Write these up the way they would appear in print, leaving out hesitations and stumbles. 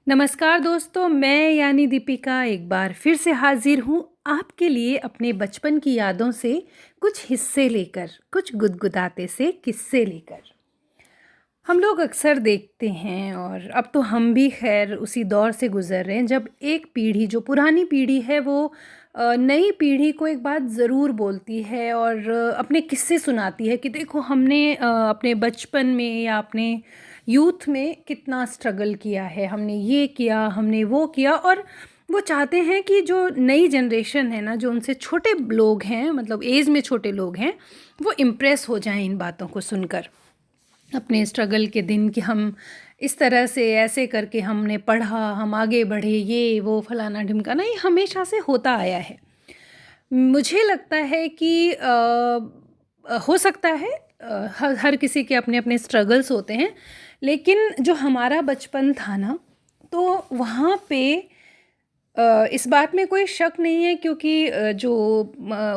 नमस्कार दोस्तों, मैं यानी दीपिका एक बार फिर से हाजिर हूँ आपके लिए अपने बचपन की यादों से कुछ हिस्से लेकर, कुछ गुदगुदाते से किस्से लेकर। हम लोग अक्सर देखते हैं और अब तो हम भी खैर उसी दौर से गुज़र रहे हैं जब एक पीढ़ी जो पुरानी पीढ़ी है वो नई पीढ़ी को एक बात ज़रूर बोलती है और अपने किस्से सुनाती है कि देखो हमने अपने बचपन में या अपने यूथ में कितना स्ट्रगल किया है, हमने ये किया, हमने वो किया। और वो चाहते हैं कि जो नई जनरेशन है ना, जो उनसे छोटे लोग हैं, मतलब एज में छोटे लोग हैं, वो इम्प्रेस हो जाएं इन बातों को सुनकर अपने स्ट्रगल के दिन कि हम इस तरह से ऐसे करके हमने पढ़ा, हम आगे बढ़े, ये वो फलाना ढिमकाना, ये हमेशा से होता आया है। मुझे लगता है कि हो सकता है हर हर किसी के अपने अपने स्ट्रगल्स होते हैं, लेकिन जो हमारा बचपन था ना, तो वहाँ पे इस बात में कोई शक नहीं है क्योंकि जो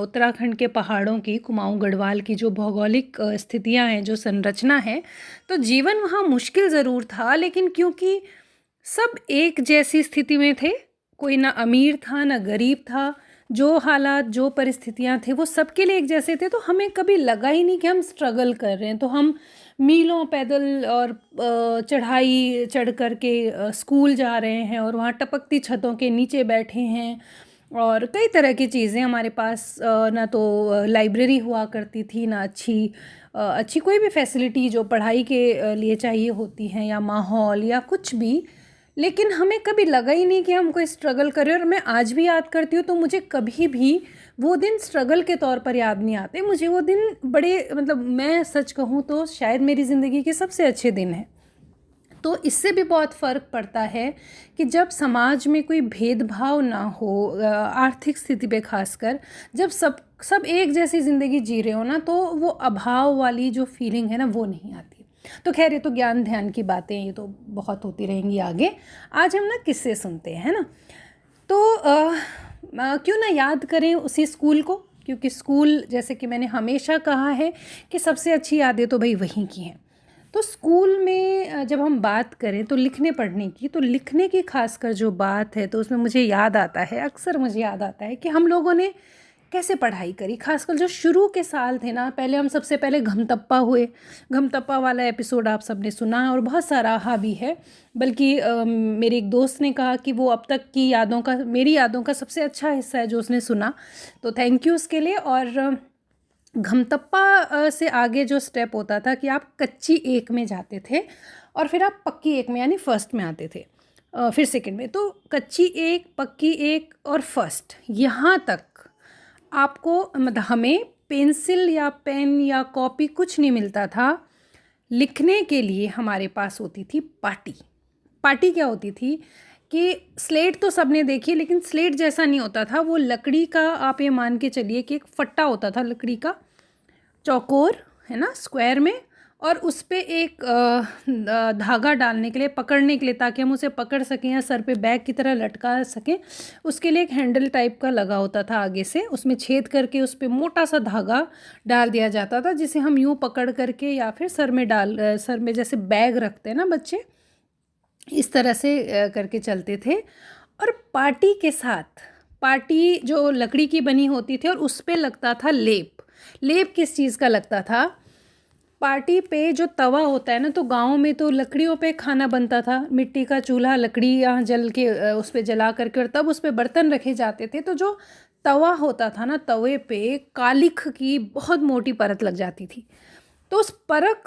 उत्तराखंड के पहाड़ों की, कुमाऊं गढ़वाल की जो भौगोलिक स्थितियां हैं, जो संरचना है, तो जीवन वहाँ मुश्किल ज़रूर था, लेकिन क्योंकि सब एक जैसी स्थिति में थे, कोई ना अमीर था ना गरीब था, जो हालात जो परिस्थितियां थे वो सबके लिए एक जैसे थे, तो हमें कभी लगा ही नहीं कि हम स्ट्रगल कर रहे हैं। तो हम मीलों पैदल और चढ़ाई चढ़ कर के स्कूल जा रहे हैं और वहाँ टपकती छतों के नीचे बैठे हैं। और कई तरह की चीज़ें हमारे पास, ना तो लाइब्रेरी हुआ करती थी, ना अच्छी कोई भी फैसिलिटी जो पढ़ाई के लिए चाहिए होती हैं, या माहौल या कुछ भी। लेकिन हमें कभी लगा ही नहीं कि हम कोई स्ट्रगल करें। और मैं आज भी याद करती हूँ तो मुझे कभी भी वो दिन स्ट्रगल के तौर पर याद नहीं आते। मुझे वो दिन बड़े, मतलब मैं सच कहूँ तो शायद मेरी ज़िंदगी के सबसे अच्छे दिन हैं। तो इससे भी बहुत फ़र्क पड़ता है कि जब समाज में कोई भेदभाव ना हो, आर्थिक स्थिति पे खासकर, जब सब सब एक जैसी ज़िंदगी जी रहे हो ना, तो वो अभाव वाली जो फीलिंग है ना, वो नहीं आती। तो खैर, ये तो ज्ञान ध्यान की बातें, ये तो बहुत होती रहेंगी आगे। आज हम ना किस्से सुनते हैं, है ना। तो क्यों ना याद करें उसी स्कूल को, क्योंकि स्कूल, जैसे कि मैंने हमेशा कहा है कि सबसे अच्छी यादें तो भाई वहीं की हैं। तो स्कूल में जब हम बात करें तो लिखने पढ़ने की, तो लिखने की खासकर जो बात है, तो उसमें मुझे याद आता है, अक्सर मुझे याद आता है कि हम लोगों ने कैसे पढ़ाई करी। खासकर जो शुरू के साल थे ना, पहले हम सबसे पहले घमतप्पा हुए। घमतप्पा वाला एपिसोड आप सबने सुना है और बहुत सराहा भी है। बल्कि मेरे एक दोस्त ने कहा कि वो अब तक की यादों का, मेरी यादों का सबसे अच्छा हिस्सा है जो उसने सुना। तो थैंक यू उसके लिए। और घमतप्पा से आगे जो स्टेप होता था कि आप कच्ची एक में जाते थे और फिर आप पक्की एक में यानी फर्स्ट में आते थे, फिर सेकंड में। तो कच्ची एक, पक्की एक और फर्स्ट, यहाँ तक आपको, मतलब हमें पेंसिल या पेन या कॉपी कुछ नहीं मिलता था। लिखने के लिए हमारे पास होती थी पाटी। पाटी क्या होती थी कि स्लेट तो सबने देखी, लेकिन स्लेट जैसा नहीं होता था वो। लकड़ी का, आप ये मान के चलिए कि एक फट्टा होता था लकड़ी का, चौकोर, है ना, स्क्वायर में। और उस पे एक धागा डालने के लिए, पकड़ने के लिए, ताकि हम उसे पकड़ सकें या सर पे बैग की तरह लटका सकें, उसके लिए एक हैंडल टाइप का लगा होता था आगे से, उसमें छेद करके उस पे मोटा सा धागा डाल दिया जाता था, जिसे हम यूँ पकड़ करके या फिर सर में सर में जैसे बैग रखते हैं ना बच्चे, इस तरह से करके चलते थे। और पार्टी के साथ, पार्टी जो लकड़ी की बनी होती थी और उस पे लगता था लेप। लेप किस चीज़ का लगता था? पार्टी पे जो तवा होता है ना, तो गाँव में तो लकड़ियों पे खाना बनता था, मिट्टी का चूल्हा, लकड़ियाँ जल के उस पे जला करके, और तब उस पे बर्तन रखे जाते थे। तो जो तवा होता था ना, तवे पे कालिख की बहुत मोटी परत लग जाती थी। तो उस परत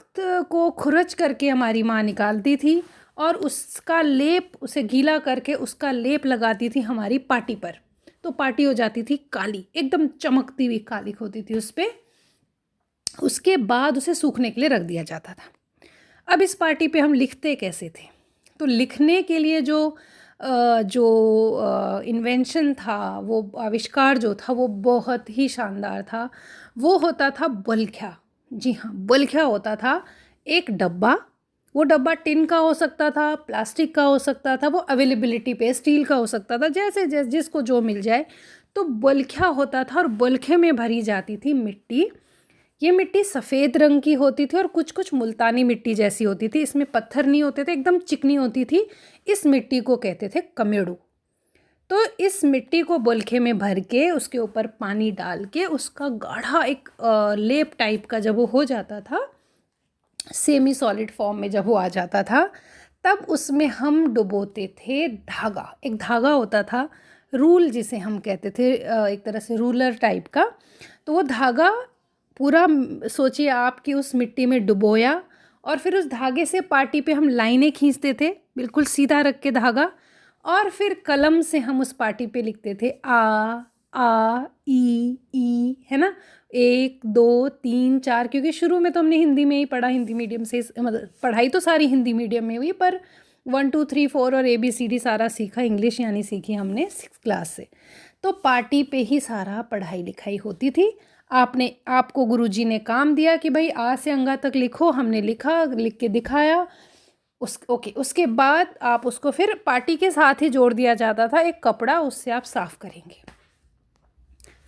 को खुरच करके हमारी माँ निकालती थी और उसका लेप, उसे गीला करके उसका लेप लगाती थी हमारी पाटी पर। तो पाटी हो जाती थी काली, एकदम चमकती हुई कालिख होती थी उस पर। उसके बाद उसे सूखने के लिए रख दिया जाता था। अब इस पार्टी पे हम लिखते कैसे थे? तो लिखने के लिए जो इन्वेंशन था, वो आविष्कार जो था, वो बहुत ही शानदार था। वो होता था बलख्या। जी हाँ, बलख्या होता था। एक डब्बा, वो डब्बा टिन का हो सकता था, प्लास्टिक का हो सकता था, वो अवेलेबिलिटी पे स्टील का हो सकता था, जैसे जैसे जिसको जो मिल जाए। तो बलख्या होता था और बलखे में भरी जाती थी मिट्टी। ये मिट्टी सफ़ेद रंग की होती थी और कुछ कुछ मुल्तानी मिट्टी जैसी होती थी, इसमें पत्थर नहीं होते थे, एकदम चिकनी होती थी। इस मिट्टी को कहते थे कमेड़ू। तो इस मिट्टी को बोलखे में भर के उसके ऊपर पानी डाल के उसका गाढ़ा एक लेप टाइप का जब वो हो जाता था, सेमी सॉलिड फॉर्म में जब वो आ जाता था, तब उसमें हम डुबोते थे धागा। एक धागा होता था, रूल जिसे हम कहते थे, एक तरह से रूलर टाइप का। तो वो धागा पूरा सोचिए आप कि उस मिट्टी में डुबोया और फिर उस धागे से पार्टी पे हम लाइनें खींचते थे, बिल्कुल सीधा रख के धागा, और फिर कलम से हम उस पार्टी पे लिखते थे आ ई, है ना, 1 2 3 4। क्योंकि शुरू में तो हमने हिंदी में ही पढ़ा, हिंदी मीडियम से, मतलब पढ़ाई तो सारी हिंदी मीडियम में हुई, पर 1 2 3 4 और ABCD सारा सीखा, इंग्लिश यानी सीखी हमने 6th क्लास से। तो पार्टी पे ही सारा पढ़ाई लिखाई होती थी। आपको गुरुजी ने काम दिया कि भाई आ से अंगा तक लिखो, हमने लिखा, लिख के दिखाया। उसके बाद आप उसको फिर पार्टी के साथ ही जोड़ दिया जाता था एक कपड़ा, उससे आप साफ़ करेंगे,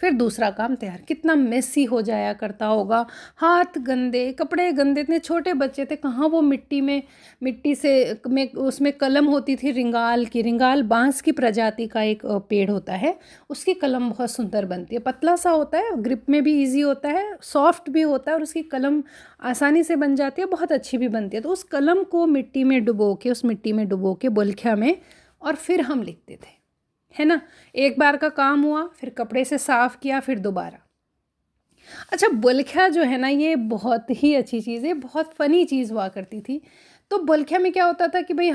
फिर दूसरा काम तैयार। कितना मेसी हो जाया करता होगा, हाथ गंदे, कपड़े गंदे। इतने छोटे बच्चे थे, कहाँ वो मिट्टी से में उसमें कलम होती थी रिंगाल की। रिंगाल बांस की प्रजाति का एक पेड़ होता है, उसकी कलम बहुत सुंदर बनती है, पतला सा होता है, ग्रिप में भी इजी होता है, सॉफ्ट भी होता है, और उसकी कलम आसानी से बन जाती है, बहुत अच्छी भी बनती है। तो उस कलम को मिट्टी में डुबो के बोलखिया में, और फिर हम लिखते थे, है ना। एक बार का काम हुआ, फिर कपड़े से साफ़ किया, फिर दोबारा। अच्छा, बोलखिया जो है ना, ये बहुत ही अच्छी चीज़ है, बहुत फ़नी चीज़ हुआ करती थी। तो बोलखिया में क्या होता था कि भाई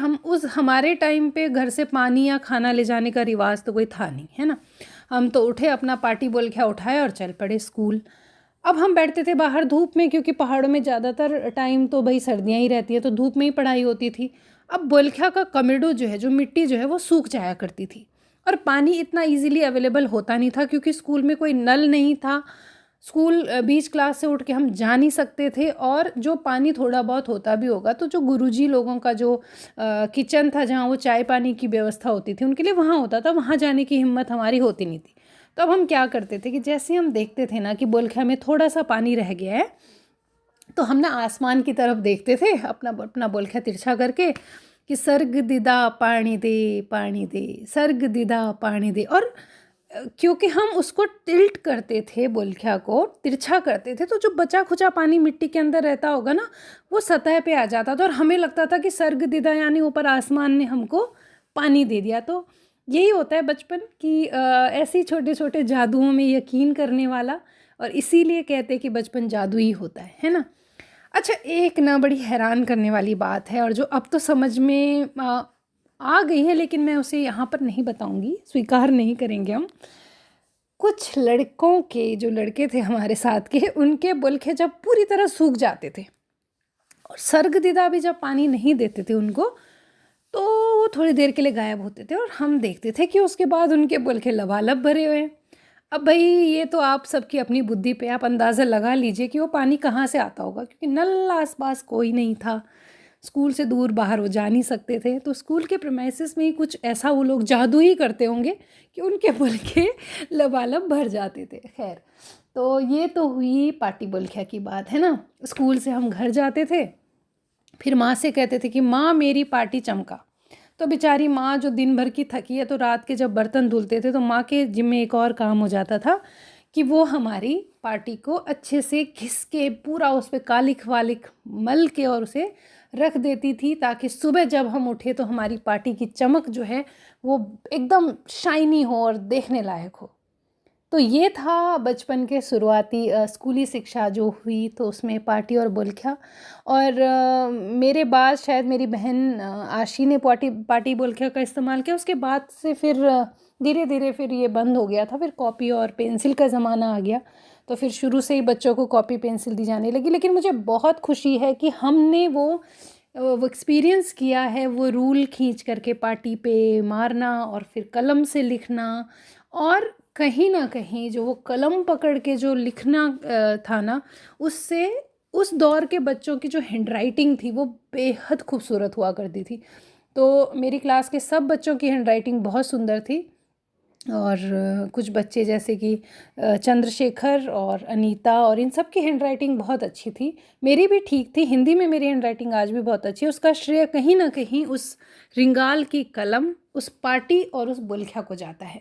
हमारे टाइम पे घर से पानी या खाना ले जाने का रिवाज तो कोई था नहीं, है ना। हम तो उठे, अपना पार्टी बोलखिया उठाया और चल पड़े स्कूल। अब हम बैठते थे बाहर धूप में, क्योंकि पहाड़ों में ज़्यादातर टाइम तो भाई सर्दियाँ ही रहती है, तो धूप में ही पढ़ाई होती थी। अब बोलखिया का कमेडू जो है, जो मिट्टी जो है, वो सूख जाया करती थी, और पानी इतना इजीली अवेलेबल होता नहीं था, क्योंकि स्कूल में कोई नल नहीं था। स्कूल बीच क्लास से उठ के हम जा नहीं सकते थे, और जो पानी थोड़ा बहुत होता भी होगा तो जो गुरुजी लोगों का जो किचन था, जहाँ वो चाय पानी की व्यवस्था होती थी उनके लिए, वहाँ होता था, वहाँ जाने की हिम्मत हमारी होती नहीं थी। तो अब हम क्या करते थे कि जैसे हम देखते थे ना कि बोलखिया में थोड़ा सा पानी रह गया है, तो हम ना आसमान की तरफ देखते थे, अपना अपना बोलखिया तिरछा करके, कि सर्ग दिदा पानी दे, सर्ग दिदा पानी दे। और क्योंकि हम उसको टिल्ट करते थे, बोलखिया को तिरछा करते थे, तो जो बचा खुचा पानी मिट्टी के अंदर रहता होगा ना, वो सतह पे आ जाता था, और हमें लगता था कि सर्ग दिदा यानी ऊपर आसमान ने हमको पानी दे दिया। तो यही होता है बचपन की, ऐसे छोटे छोटे जादुओं में यकीन करने वाला, और इसीलिए कहते हैं कि बचपन जादुई होता है ना। अच्छा, एक ना बड़ी हैरान करने वाली बात है, और जो अब तो समझ में आ गई है, लेकिन मैं उसे यहाँ पर नहीं बताऊँगी, स्वीकार नहीं करेंगे हम। कुछ लड़कों के, जो लड़के थे हमारे साथ के, उनके बोलखे जब पूरी तरह सूख जाते थे, और सर्गदीदा भी जब पानी नहीं देते थे उनको, तो वो थोड़ी देर के लिए गायब होते थे, और हम देखते थे कि उसके बाद उनके बोलखे लबालब भरे हुए हैं। अब भाई ये तो आप सबकी अपनी बुद्धि पे आप अंदाज़ा लगा लीजिए कि वो पानी कहाँ से आता होगा, क्योंकि नल आसपास कोई नहीं था, स्कूल से दूर बाहर वो जा नहीं सकते थे, तो स्कूल के प्रेमाइसिस में ही कुछ ऐसा वो लोग जादू ही करते होंगे कि उनके बोलखे लबालब भर जाते थे। खैर, तो ये तो हुई पार्टी बोलखिया की बात, है ना। स्कूल से हम घर जाते थे, फिर माँ से कहते थे कि माँ मेरी पार्टी चमका। तो बेचारी माँ जो दिन भर की थकी है, तो रात के जब बर्तन धुलते थे, तो माँ के जिम्मे एक और काम हो जाता था कि वो हमारी पार्टी को अच्छे से घिस के पूरा उस पर कालिख वालिख मल के और उसे रख देती थी, ताकि सुबह जब हम उठे तो हमारी पार्टी की चमक जो है वो एकदम शाइनी हो और देखने लायक हो। तो ये था बचपन के शुरुआती स्कूली शिक्षा जो हुई, तो उसमें पार्टी और बोलखिया। और मेरे बाद शायद मेरी बहन आशी ने पार्टी बोलखिया का इस्तेमाल किया। उसके बाद से फिर धीरे धीरे फिर ये बंद हो गया था, फिर कॉपी और पेंसिल का ज़माना आ गया, तो फिर शुरू से ही बच्चों को कॉपी पेंसिल दी जाने लगी। लेकिन मुझे बहुत खुशी है कि हमने वो एक्सपीरियंस किया है, वो रूल खींच करके पार्टी पे मारना, और फिर कलम से लिखना, और कहीं ना कहीं जो वो कलम पकड़ के जो लिखना था ना, उससे उस दौर के बच्चों की जो हैंडराइटिंग थी वो बेहद खूबसूरत हुआ करती थी। तो मेरी क्लास के सब बच्चों की हैंडराइटिंग बहुत सुंदर थी। और कुछ बच्चे जैसे कि चंद्रशेखर और अनीता और इन सब की हैंडराइटिंग बहुत अच्छी थी। मेरी भी ठीक थी, हिंदी में मेरी हैंडराइटिंग आज भी बहुत अच्छी है। उसका श्रेय कहीं ना कहीं उस रिंगाल की कलम, उस पार्टी और उस बुल्ख्या को जाता है।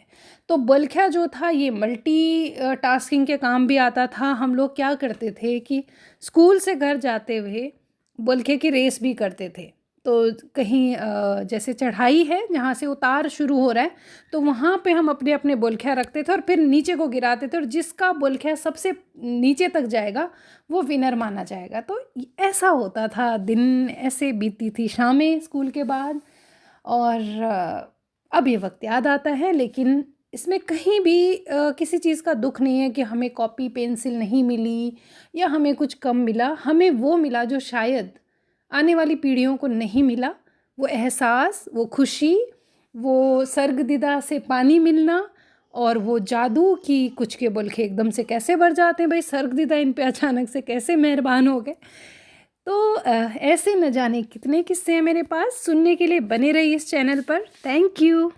तो बुल्ख्या जो था ये मल्टी टास्किंग के काम भी आता था। हम लोग क्या करते थे कि स्कूल से घर जाते हुए बुल्खे की रेस भी करते थे। तो कहीं जैसे चढ़ाई है जहाँ से उतार शुरू हो रहा है, तो वहाँ पे हम अपने अपने बुल्खिया रखते थे और फिर नीचे को गिराते थे, और जिसका बुल्खिया सबसे नीचे तक जाएगा वो विनर माना जाएगा। तो ऐसा होता था, दिन ऐसे बीती थी शामें स्कूल के बाद। और अब ये वक्त याद आता है, लेकिन इसमें कहीं भी किसी चीज़ का दुख नहीं है कि हमें कॉपी पेंसिल नहीं मिली या हमें कुछ कम मिला। हमें वो मिला जो शायद आने वाली पीढ़ियों को नहीं मिला, वो एहसास, वो खुशी, वो सर्गदिदा से पानी मिलना, और वो जादू की कुछ के बुल्खे एकदम से कैसे भर जाते हैं भाई, सर्गदिदा इन पे अचानक से कैसे मेहरबान हो गए। तो ऐसे न जाने कितने किस्से हैं मेरे पास। सुनने के लिए बने रहिए इस चैनल पर। Thank you.